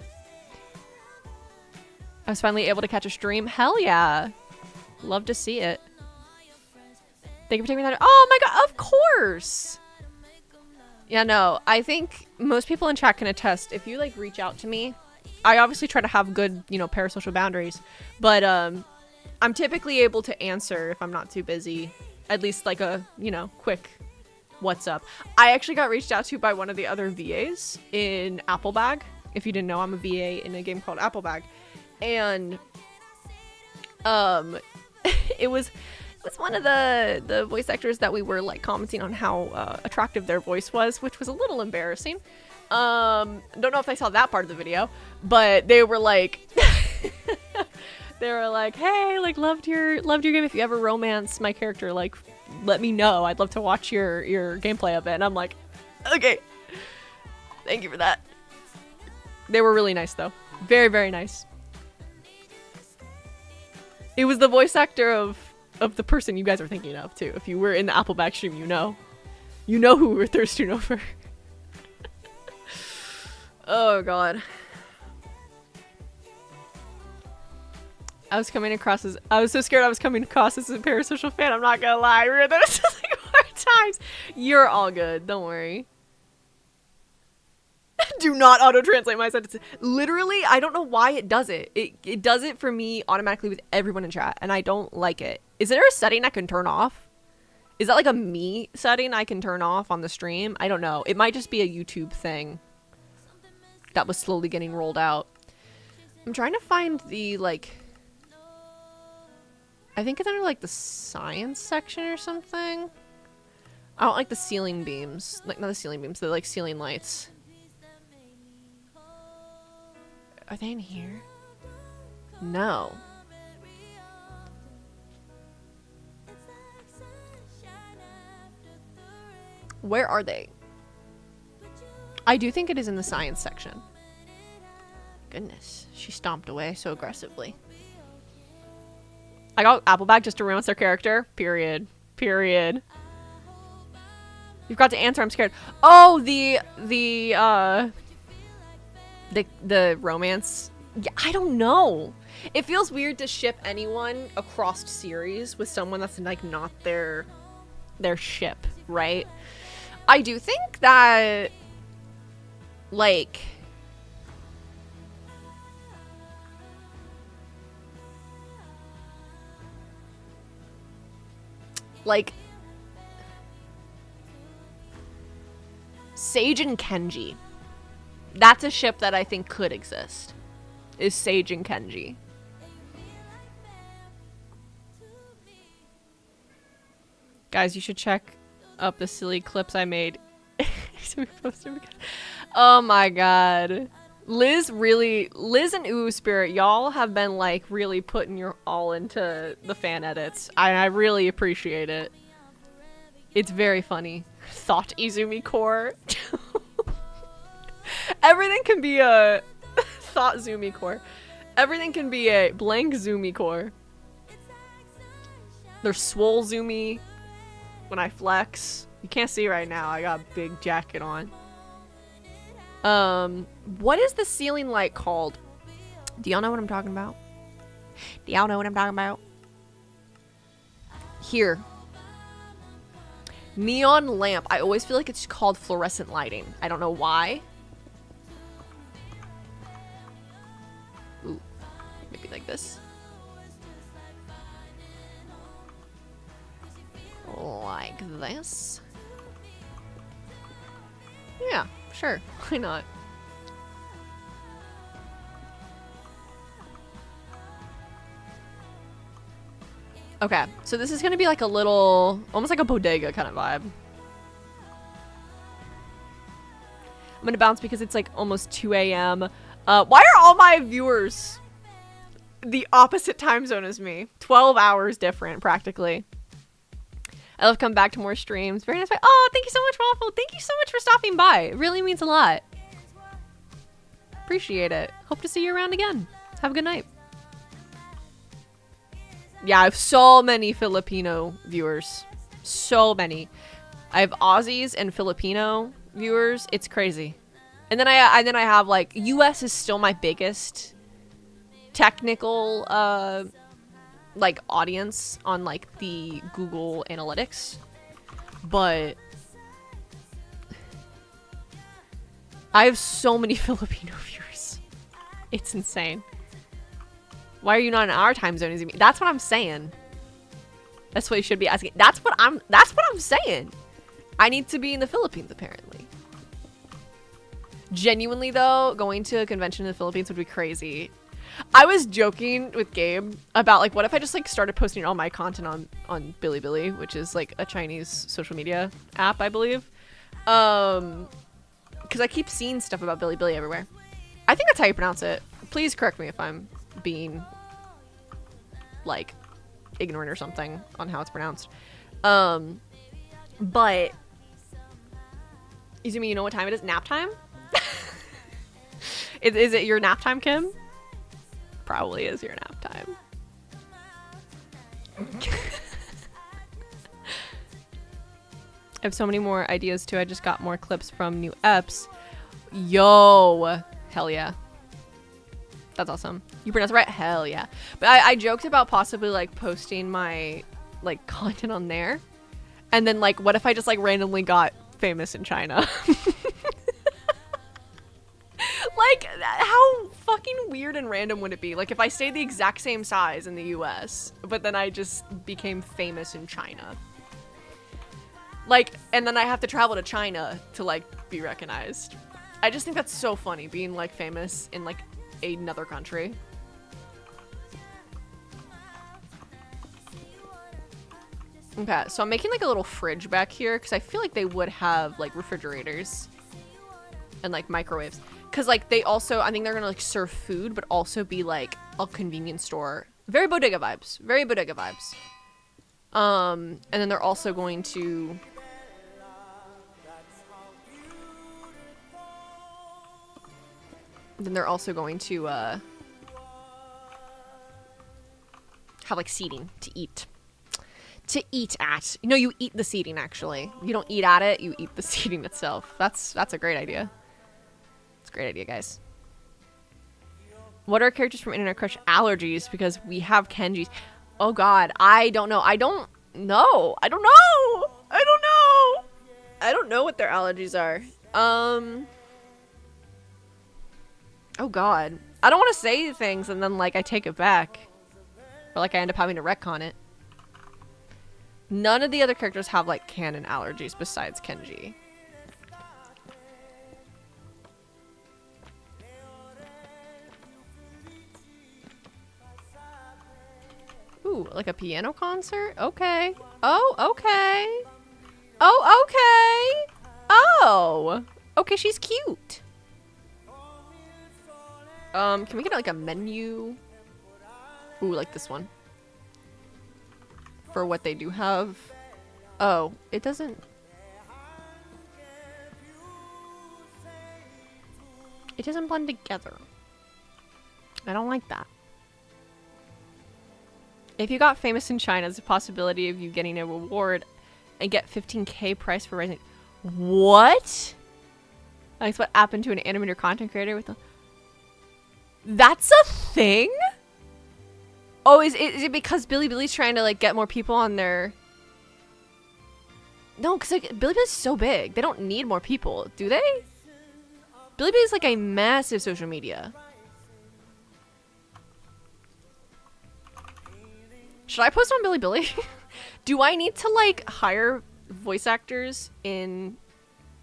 I was finally able to catch a stream. Hell yeah. Love to see it. Thank you for taking that. Oh my god, of course. Yeah, no, I think most people in chat can attest. If you, like, reach out to me, I obviously try to have good, you know, parasocial boundaries. But, I'm typically able to answer if I'm not too busy. At least, like, a, you know, quick what's up. I actually got reached out to by one of the other VAs in Applebag. If you didn't know, I'm a VA in a game called Applebag. And it was one of the voice actors that we were like commenting on how attractive their voice was, which was a little embarrassing. Don't know if they saw that part of the video, but they were like hey, like loved your game. If you ever romance my character, like let me know. I'd love to watch your gameplay of it. And I'm like, okay, thank you for that. They were really nice though. Very, very nice. It was the voice actor of the person you guys are thinking of too. If you were in the Appleback stream, you know who we were thirsting over. Oh god. I was so scared I was coming across as a parasocial fan. I'm not gonna lie. I read those like 4 times. You're all good. Don't worry. Do not auto-translate my sentences. Literally, I don't know why it does it. It does it for me automatically with everyone in chat, and I don't like it. Is there a setting I can turn off? Is that like a me setting I can turn off on the stream? I don't know. It might just be a YouTube thing that was slowly getting rolled out. I'm trying to find the, like... I think it's under, like, the science section or something. I don't like the ceiling beams. Like, not the ceiling beams, the, like, ceiling lights. Are they in here? No. Where are they? I do think it is in the science section. Goodness, she stomped away so aggressively. I got Appleback just to romance their character. Period. Period. You've got to answer. I'm scared. Oh, the romance. Yeah, I don't know. It feels weird to ship anyone across series with someone that's like not their ship, right? I do think that like Sage and Kenji. That's a ship that I think could exist. Is Sage and Kenji. Guys, you should check up the silly clips I made. Oh my god. Liz and Ooh Spirit, y'all have been like really putting your all into the fan edits. I really appreciate it. It's very funny. Thought Izumi core. Everything can be a thought Zumi core. Everything can be a blank Zumi core. There's swole Zumi when I flex. You can't see right now. I got a big jacket on. What is the ceiling light called? Do y'all know what I'm talking about? Do y'all know what I'm talking about? Here. Neon lamp. I always feel like it's called fluorescent lighting. I don't know why. Ooh. Maybe like this. Like this. Yeah, sure. Why not? Okay, so this is gonna be like a little, almost like a bodega kind of vibe. I'm gonna bounce because it's like almost 2 a.m. Why are all my viewers the opposite time zone as me? 12 hours different, practically. I love coming back to more streams. Very nice. Oh, thank you so much, Waffle. Thank you so much for stopping by. It really means a lot. Appreciate it. Hope to see you around again. Have a good night. Yeah, I have so many Filipino viewers. So many. I have Aussies and Filipino viewers. It's crazy. And then I have like US is still my biggest technical like audience on like the Google Analytics. But I have so many Filipino viewers. It's insane. Why are you not in our time zone? That's what I'm saying. That's what you should be asking. That's what I'm saying. I need to be in the Philippines apparently. Genuinely though, going to a convention in the Philippines would be crazy. I was joking with Gabe about like what if I just like started posting all my content on Bilibili, which is like a Chinese social media app, I believe. Because I keep seeing stuff about Bilibili everywhere. I think that's how you pronounce it. Please correct me if I'm being like ignorant or something on how it's pronounced. But Izumi, you know what time it is? Nap time? Is it your nap time, Kim? Probably is your nap time. I have so many more ideas too. I just got more clips from new eps. Yo, hell yeah. That's awesome. You pronounce it right? Hell yeah. But I joked about possibly like posting my like content on there. And then like what if I just like randomly got famous in China? Like how fucking weird and random would it be? Like if I stayed the exact same size in the US, but then I just became famous in China. Like, and then I have to travel to China to like be recognized. I just think that's so funny being like famous in like another country. Okay, so I'm making like a little fridge back here because I feel like they would have like refrigerators and like microwaves. Because like they also, I think they're gonna like serve food, but also be like a convenience store. Very bodega vibes. Very bodega vibes. And then they're also going to have like seating to eat. To eat at. You know, you eat the seating actually. You don't eat at it, you eat the seating itself. That's a great idea. It's a great idea, guys. What are characters from Internet Crush allergies? Because we have Kenji's. Oh god, I don't know. I don't know what their allergies are. Oh god. I don't want to say things and then like I take it back. Or like I end up having to retcon it. None of the other characters have like canon allergies besides Kenji. Ooh, like a piano concert? Okay. Oh, okay. Oh, okay. Oh. Okay, she's cute. Can we get like a menu? Ooh, like this one. For what they do have. Oh, it doesn't. It doesn't blend together. I don't like that. If you got famous in China, there's a possibility of you getting a reward and get 15k price for rising. What? That's what happened to an animator content creator with a... That's a thing? Oh, is it because Bilibili's trying to like get more people on their... No, because like Bilibili's so big. They don't need more people, do they? Bilibili is like a massive social media. Should I post on Bilibili? Do I need to like hire voice actors in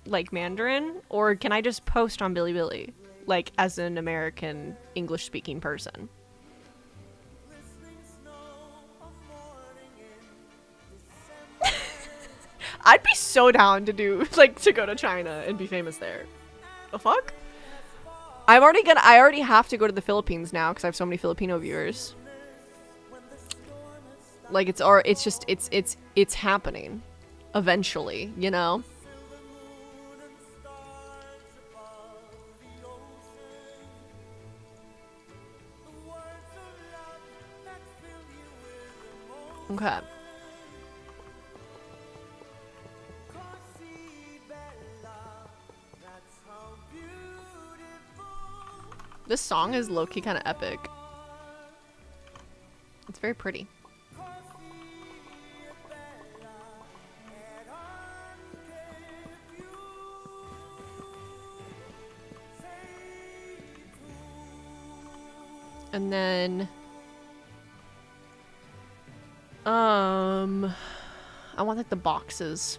like Mandarin, or can I just post on Bilibili like as an American English speaking person? I'd be so down to do like to go to China and be famous there. The fuck? I already have to go to the Philippines now because I have so many Filipino viewers. Like it's happening eventually, you know? Okay. This song is low-key kind of epic. It's very pretty. And then I want like the boxes.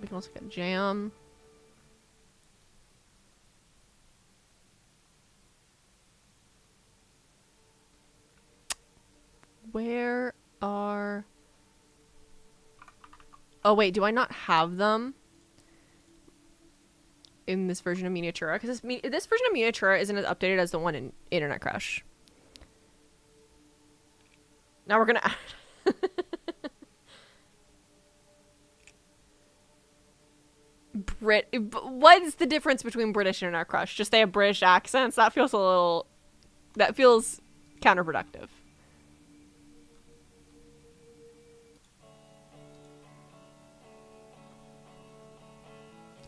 We can also get jam. Where are... Oh wait, do I not have them in this version of Miniatura? Because this version of Miniatura isn't as updated as the one in Internet Crush. Now we're gonna add... What's the difference between British and Internet Crush? Just they have British accents? That feels a little... That feels counterproductive.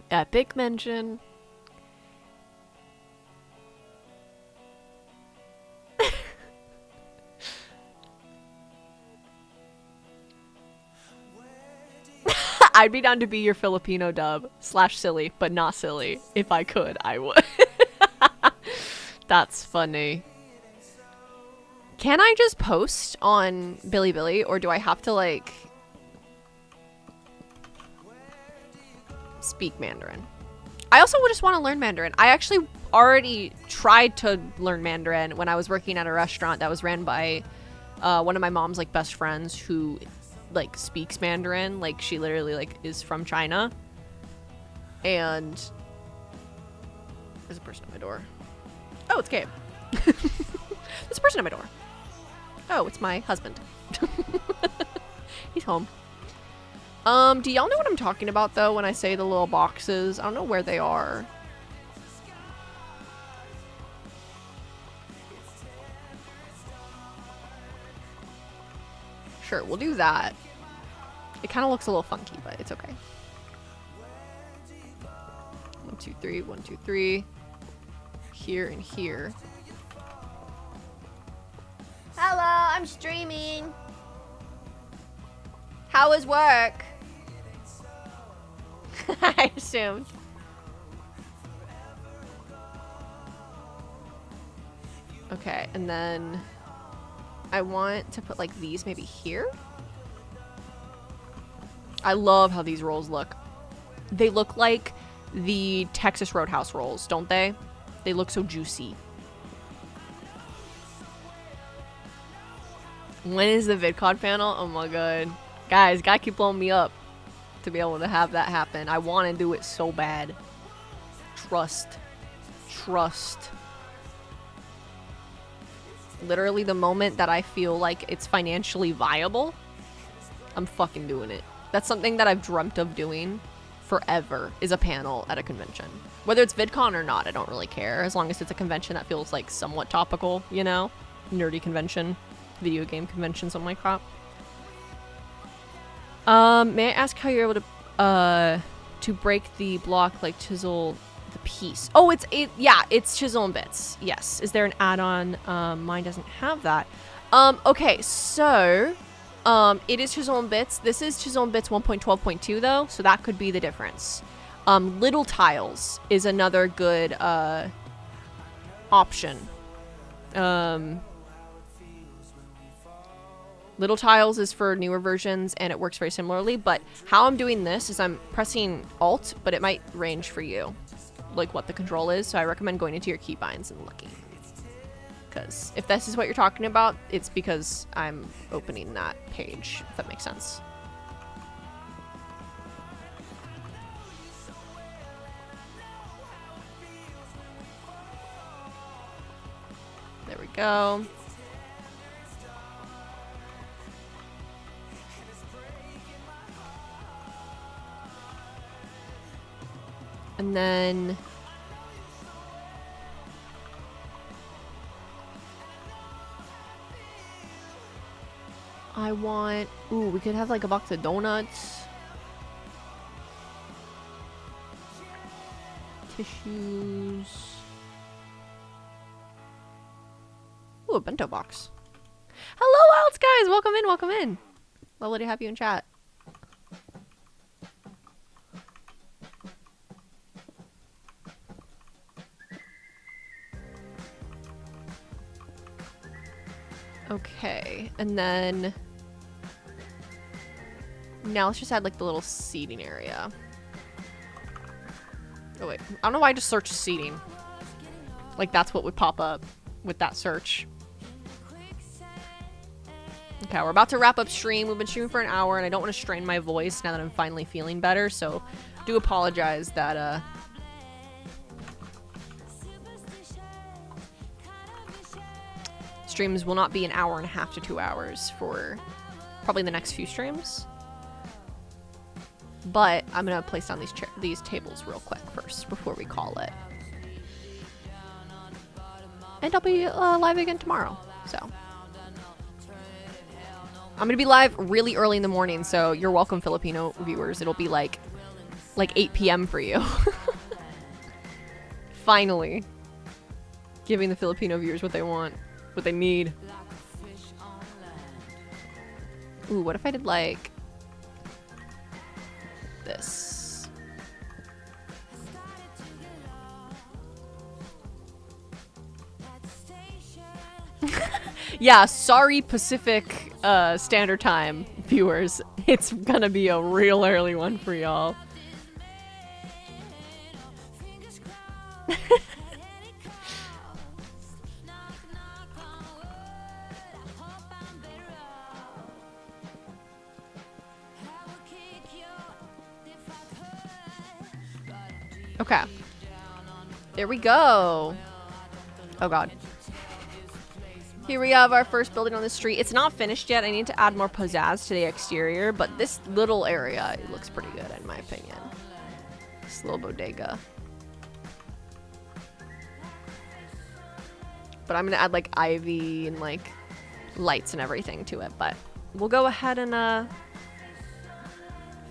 Epic mention. I'd be down to be your Filipino dub / silly, but not silly. If I could, I would. That's funny. Can I just post on Bilibili, or do I have to like speak Mandarin? I also would just want to learn Mandarin. I actually already tried to learn Mandarin when I was working at a restaurant that was ran by one of my mom's like best friends who like speaks Mandarin. Like she literally like is from China. And there's a person at my door. Oh, it's Gabe. There's a person at my door. Oh, it's my husband. He's home. Do y'all know what I'm talking about though when I say the little boxes? I don't know where they are. Sure, we'll do that. It kind of looks a little funky, but it's okay. 1, 2, 3, 1, 2, 3. Here and here. Hello, I'm streaming. How was work? I assumed. Okay, and then I want to put like these maybe here. I love how these rolls look. They look like the Texas Roadhouse rolls, don't they? They look so juicy. When is the VidCon panel? Oh my god. Guys, gotta keep blowing me up to be able to have that happen. I want to do it so bad. Trust. Trust. Literally the moment that I feel like it's financially viable, I'm fucking doing it. That's something that I've dreamt of doing forever, is a panel at a convention. Whether it's VidCon or not, I don't really care. As long as it's a convention that feels like somewhat topical, you know? Nerdy convention, video game convention, something like that. May I ask how you're able to break the block, like chisel the piece? Oh, it's chisel and bits. Yes. Is there an add-on? Mine doesn't have that. Okay, so it is chisel and bits. This is chisel and bits 1.12.2 though, so that could be the difference. Little tiles is another good option. Little tiles is for newer versions and it works very similarly, but how I'm doing this is I'm pressing Alt, but it might range for you, like what the control is, so I recommend going into your keybinds and looking. Because if this is what you're talking about, it's because I'm opening that page, if that makes sense. There we go. And then I want... Ooh, we could have like a box of donuts. Tissues. Ooh, a bento box. Hello, Alex, guys! Welcome in, welcome in. Lovely to have you in chat. Okay, and then... Now let's just add like the little seating area. Oh wait, I don't know why I just searched seating. Like that's what would pop up with that search. Okay, we're about to wrap up stream. We've been streaming for an hour and I don't want to strain my voice now that I'm finally feeling better, so do apologize that streams will not be an hour and a half to 2 hours for probably the next few streams. But I'm gonna place down these tables real quick first before we call it. And I'll be live again tomorrow, so. I'm gonna be live really early in the morning, so you're welcome, Filipino viewers. It'll be like 8 p.m. for you. Finally. Giving the Filipino viewers what they want, what they need. Ooh, what if I did like this? Yeah, sorry Pacific Standard Time viewers. It's gonna be a real early one for y'all. Okay. There we go. Oh god. Here we have our first building on the street. It's not finished yet. I need to add more pizzazz to the exterior, but this little area looks pretty good in my opinion. This little bodega. But I'm gonna add like ivy and like lights and everything to it, but we'll go ahead and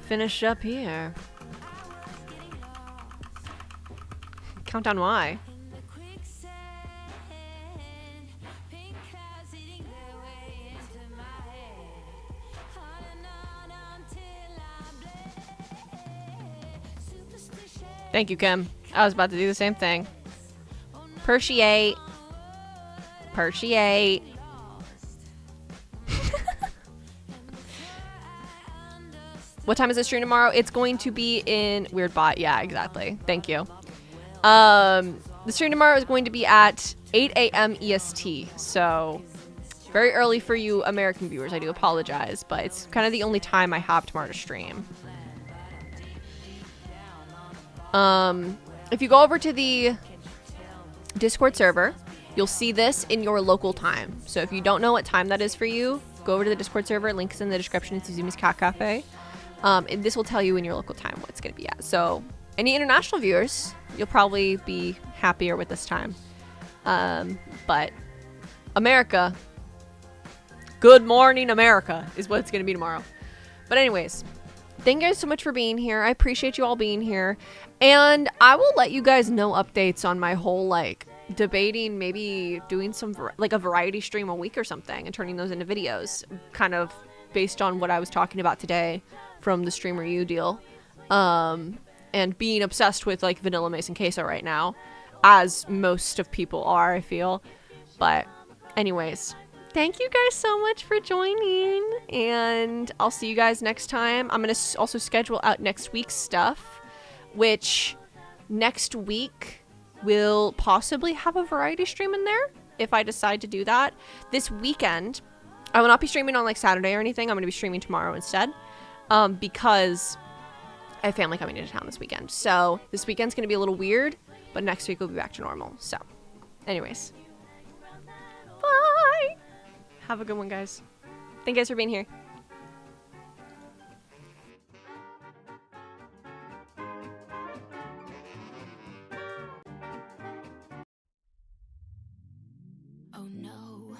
finish up here. Countdown Y. Thank you, Kim. I was about to do the same thing. Appreciate. Appreciate. What time is the stream tomorrow? It's going to be in Weird Bot. Yeah, exactly. Thank you. The stream tomorrow is going to be at 8 a.m. EST. So very early for you American viewers. I do apologize, but it's kind of the only time I have tomorrow to stream. If you go over to the Discord server, you'll see this in your local time. So if you don't know what time that is for you, go over to the Discord server. Link's in the description. It's Suzumi's Cat Cafe. And this will tell you in your local time what it's going to be at. So any international viewers, you'll probably be happier with this time. But America, good morning America is what it's going to be tomorrow. But anyways, thank you guys so much for being here. I appreciate you all being here. And I will let you guys know updates on my whole, like, debating maybe doing some, like, a variety stream a week or something and turning those into videos. Kind of based on what I was talking about today from the Streamer U deal. And being obsessed with, like, Vanilla Mason Queso right now. As most of people are, I feel. But anyways, thank you guys so much for joining. And I'll see you guys next time. I'm going to also schedule out next week's stuff. Which next week will possibly have a variety stream in there if I decide to do that. This weekend, I will not be streaming on like Saturday or anything. I'm going to be streaming tomorrow instead because I have family coming into town this weekend. So this weekend's going to be a little weird, but next week we'll be back to normal. So anyways, bye. Have a good one, guys. Thank you guys for being here. Oh no,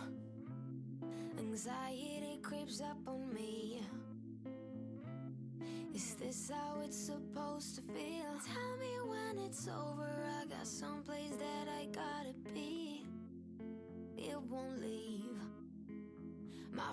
anxiety creeps gives up on me. Is this how it's supposed to feel? Tell me when it's over. I got someplace that I gotta be. It won't leave. My